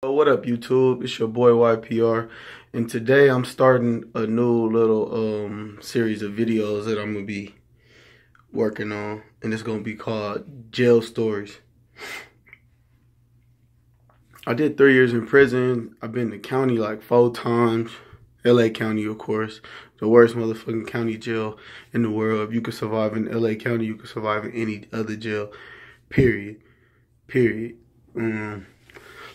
What up, YouTube? It's your boy YPR, and today I'm starting a new little series of videos that I'm gonna be working on, and it's gonna be called Jail Stories. I did 3 years in prison. I've been to county like 4 times. LA County, of course, the worst motherfucking county jail in the world. If you could survive in LA County, you could survive in any other jail. Period.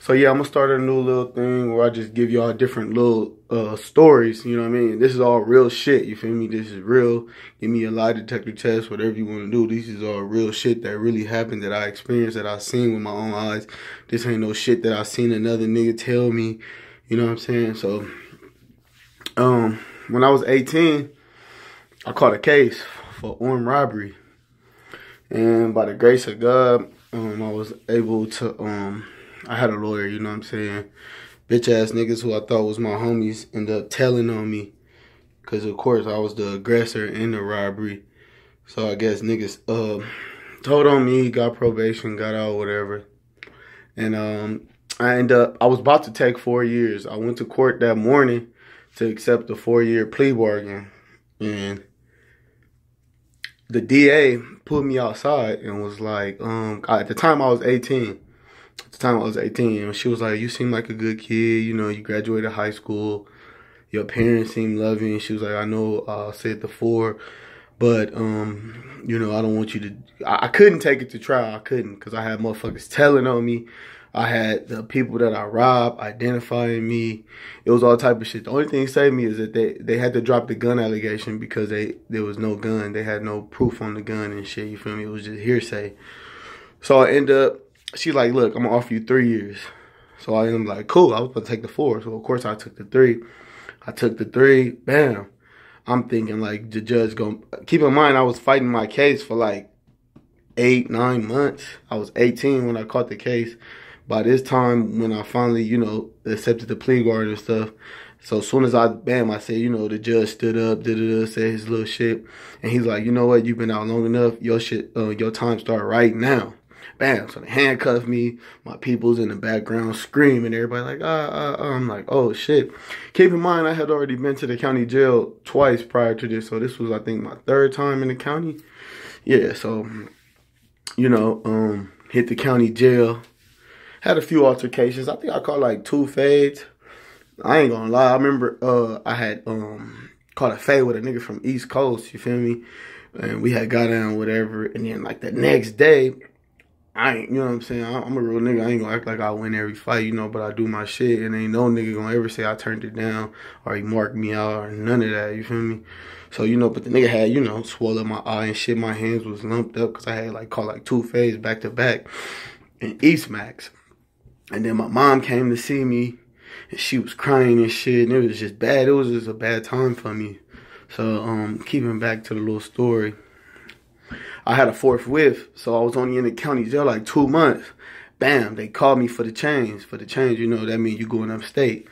So yeah, I'm gonna start a new little thing where I just give y'all different little stories, you know what I mean? This is all real shit, you feel me? This is real. Give me a lie detector test, whatever you want to do. This is all real shit that really happened, that I experienced, that I seen with my own eyes. This ain't no shit that I seen another nigga tell me, you know what I'm saying? So, when I was 18, I caught a case for armed robbery. And by the grace of God, I was able to, I had a lawyer, you know what I'm saying? Bitch ass niggas who I thought was my homies ended up telling on me. Because, of course, I was the aggressor in the robbery. So I guess niggas told on me, got probation, got out, whatever. And I was about to take 4 years. I went to court that morning to accept a 4-year plea bargain. And the DA pulled me outside and was like, at the time I was 18. And she was like, you seem like a good kid, you know, you graduated high school, your parents seem loving. She was like, I know I said before, but, you know, I don't want you to, I couldn't take it to trial. I couldn't, because I had motherfuckers telling on me. I had the people that I robbed identifying me. It was all type of shit. The only thing that saved me is that they had to drop the gun allegation because there was no gun. They had no proof on the gun and shit, you feel me? It was just hearsay. So I end up, she's like, look, I'm going to offer you 3 years. So I am like, cool. I was about to take the 4. So, of course, I took the 3. I took the 3. Bam. I'm thinking, like, the judge going to... Keep in mind, I was fighting my case for, like, 8, 9 months. I was 18 when I caught the case. By this time, when I finally, you know, accepted the plea bargain and stuff, so as soon as I said, you know, the judge stood up, said his little shit. And he's like, you know what? You've been out long enough. Your shit, your time start right now. Bam, so they handcuffed me. My people's in the background screaming. Everybody like, I'm like, oh, shit. Keep in mind, I had already been to the county jail twice prior to this. So this was, I think, my 3rd time in the county. Yeah, so, you know, hit the county jail. Had a few altercations. I think I caught like 2 fades. I ain't gonna lie. I remember I had caught a fade with a nigga from East Coast. You feel me? And we had got down, whatever. And then like the next day, you know what I'm saying? I'm a real nigga. I ain't gonna act like I win every fight, you know, but I do my shit. And ain't no nigga gonna ever say I turned it down or he marked me out or none of that, you feel me? So, you know, but the nigga had, you know, swole up my eye and shit. My hands was lumped up because I had like caught like 2 fades back to back in East Max. And then my mom came to see me and she was crying and shit. And it was just bad. It was just a bad time for me. So, keeping back to the little story. I had a 4th whiff, so I was only in the county jail like 2 months. Bam, they called me for the change. For the change, you know, that means you going upstate.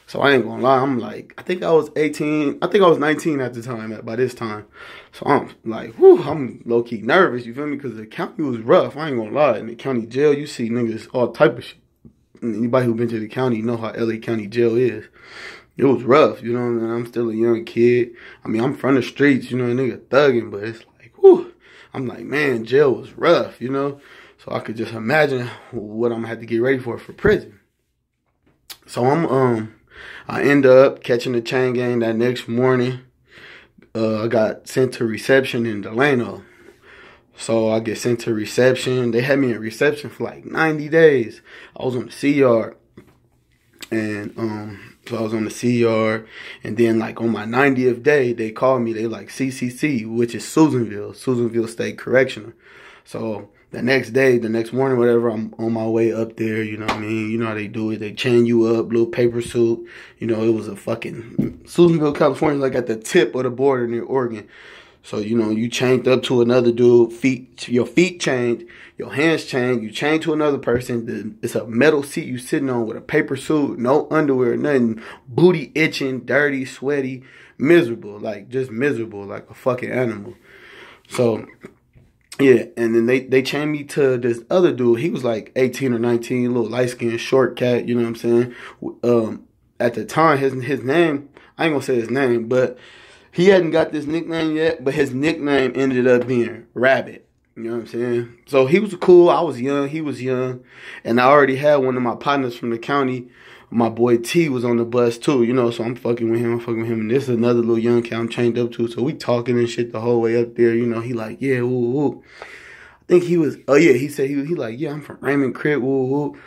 So I ain't gonna lie, I'm like, I think I was 18. I think I was 19 at the time, by this time. So I'm like, whew, I'm low-key nervous, you feel me? Because the county was rough, I ain't gonna lie. In the county jail, you see niggas, all type of shit. Anybody who been to the county know how LA County jail is. It was rough, you know, and I'm still a young kid. I mean, I'm from the streets, you know, a nigga thugging, but it's like, whew. I'm like, man, jail was rough, you know? So I could just imagine what I'm gonna have to get ready for prison. So I end up catching the chain gang that next morning. I got sent to reception in Delano. So I get sent to reception. They had me in reception for like 90 days. I was on the C yard. And so I was on the C yard, and then like on my 90th day, they called me. They like CCC, which is Susanville State Correctional. So the next day, the next morning, whatever, I'm on my way up there. You know what I mean? You know how they do it. They chain you up, little paper suit. You know, it was a fucking Susanville, California, like at the tip of the border near Oregon. So, you know, you chained up to another dude, your feet chained, your hands chained, you chained to another person. It's a metal seat you sitting on with a paper suit, no underwear, nothing, booty itching, dirty, sweaty, miserable, like just miserable, like a fucking animal. So Yeah, and then they chained me to this other dude. He was like 18 or 19, little light skinned short cat. You know what I'm saying? At the time, his name, I ain't gonna say his name, but he hadn't got this nickname yet. But his nickname ended up being Rabbit. You know what I'm saying? So he was cool. I was young. He was young, and I already had one of my partners from the county. My boy T was on the bus too, you know, so I'm fucking with him, and this is another little young cat I'm chained up to, so we talking and shit the whole way up there, you know. He like, yeah, woo, woo. I think he was, oh yeah, he said he like, yeah, I'm from Raymond Crip, woo, woo.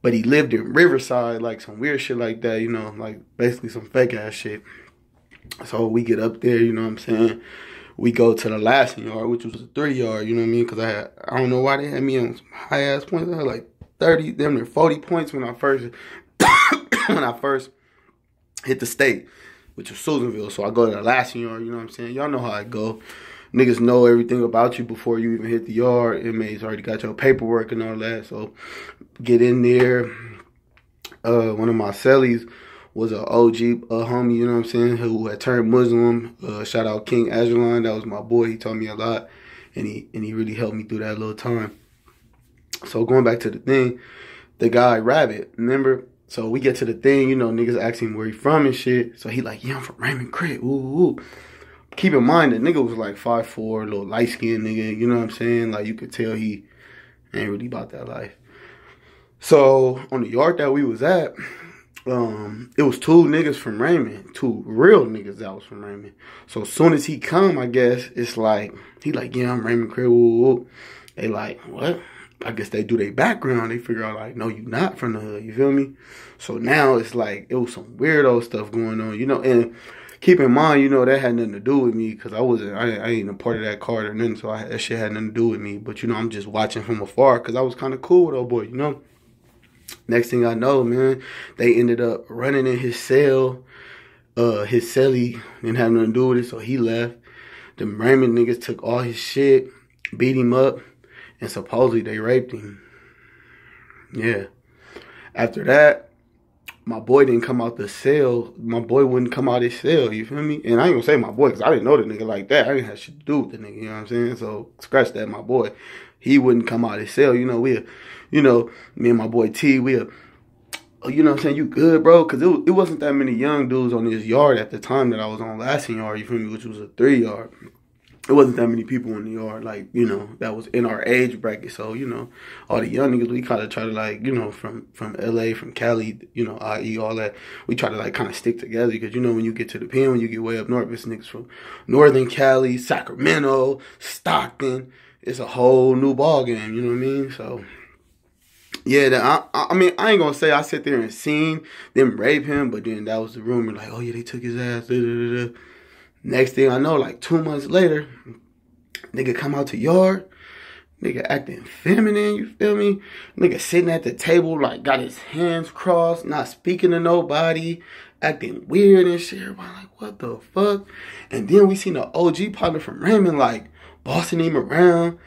But he lived in Riverside, like some weird shit like that, you know, like basically some fake ass shit. So we get up there, you know what I'm saying? We go to the last yard, which was a 3-yard, you know what I mean? Because I don't know why they had me on some high ass points. I had like 30, damn near 40 points when I first hit the state, which was Susanville. So I go to the last yard, you know what I'm saying? Y'all know how I go. Niggas know everything about you before you even hit the yard. Inmates already got your paperwork and all that. So get in there. One of my cellies was an OG homie, you know what I'm saying, who had turned Muslim. Shout out King Ajalon. That was my boy. He taught me a lot. And he really helped me through that little time. So going back to the thing, the guy Rabbit, remember? So we get to the thing, you know, niggas asking where he from and shit. So he like, yeah, I'm from Raymond Crip. Ooh, ooh. Keep in mind that nigga was like 5'4", little light skinned nigga. You know what I'm saying? Like you could tell he ain't really about that life. So on the yard that we was at, it was 2 niggas from Raymond, 2 real niggas that was from Raymond. So as soon as he come, I guess it's like he like, yeah, I'm Raymond Crip. Ooh, ooh. They like, what? I guess they do their background. They figure out like, no, you not from the hood. You feel me? So now it's like, it was some weirdo stuff going on, you know. And keep in mind, you know, that had nothing to do with me because I ain't a part of that card or nothing. So that shit had nothing to do with me. But, you know, I'm just watching from afar because I was kind of cool with old boy, you know. Next thing I know, man, they ended up running in his cell. His cellie didn't have nothing to do with it, so he left. The Raymond niggas took all his shit, beat him up. And supposedly they raped him. Yeah. After that, my boy didn't come out the cell. My boy wouldn't come out his cell, you feel me? And I ain't gonna say my boy, because I didn't know the nigga like that. I didn't have shit to do with the nigga, you know what I'm saying? So, scratch that, my boy. He wouldn't come out his cell. You know, me and my boy T, you know what I'm saying? You good, bro? Because it wasn't that many young dudes on this yard at the time that I was on last yard, you feel me? Which was a 3-yard. It wasn't that many people in the yard, like, you know, that was in our age bracket. So, you know, all the young niggas, we kind of try to, like, you know, from L.A., from Cali, you know, IE, all that. We try to, like, kind of stick together because, you know, when you get to the pen, when you get way up north, it's niggas from Northern Cali, Sacramento, Stockton. It's a whole new ball game, you know what I mean? So, yeah, I mean, I ain't going to say I sit there and seen them rape him, but then that was the rumor, like, oh, yeah, they took his ass, da-da-da-da. Next thing I know, like 2 months later, nigga come out to yard, nigga acting feminine, you feel me? Nigga sitting at the table, like got his hands crossed, not speaking to nobody, acting weird and shit. Everybody like, what the fuck? And then we seen the OG partner from Raymond, like, bossing him around,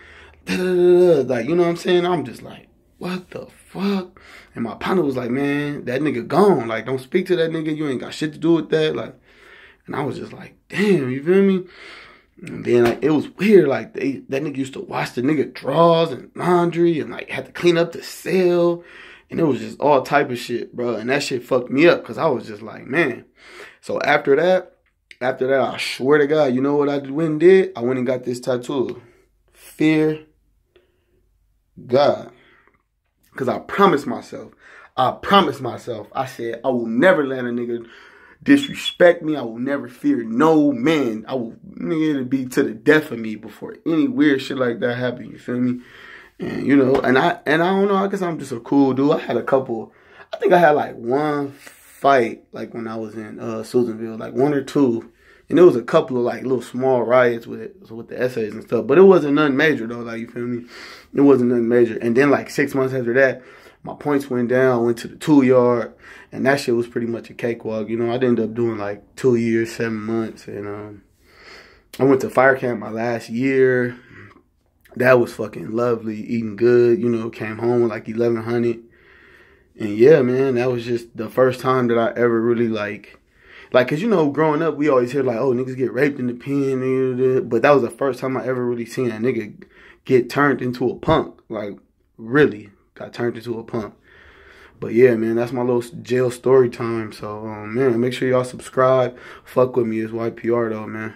like, you know what I'm saying? I'm just like, what the fuck? And my partner was like, man, that nigga gone. Like, don't speak to that nigga. You ain't got shit to do with that. Like, and I was just like, damn, you feel me? And then, like, it was weird. Like, that nigga used to wash the nigga drawers and laundry and, like, had to clean up the cell. And it was just all type of shit, bro. And that shit fucked me up because I was just like, man. So after that, I swear to God, you know what I went and did? I went and got this tattoo. Fear God. Because I promised myself, I said, I will never let a nigga disrespect me. I will never fear no man. I will, nigga, it'll be to the death of me before any weird shit like that happen. You feel me? And you know, and I don't know. I guess I'm just a cool dude. I had a couple. I think I had like one fight, like when I was in Susanville, like 1 or 2, and there was a couple of like little small riots with it, so with the essays and stuff. But it wasn't nothing major though. Like, you feel me? It wasn't nothing major. And then like 6 months after that, my points went down. Went to the 2-yard. And that shit was pretty much a cakewalk. You know, I ended up doing like 2 years, 7 months. And I went to fire camp my last year. That was fucking lovely. Eating good. You know, came home with like 1,100. And yeah, man, that was just the first time that I ever really like, cause you know, growing up, we always hear like, oh, niggas get raped in the pen. But that was the first time I ever really seen a nigga get turned into a punk. Like, really got turned into a punk. But yeah, man, that's my little jail story time. So, man, make sure y'all subscribe. Fuck with me. It's YPR, though, man.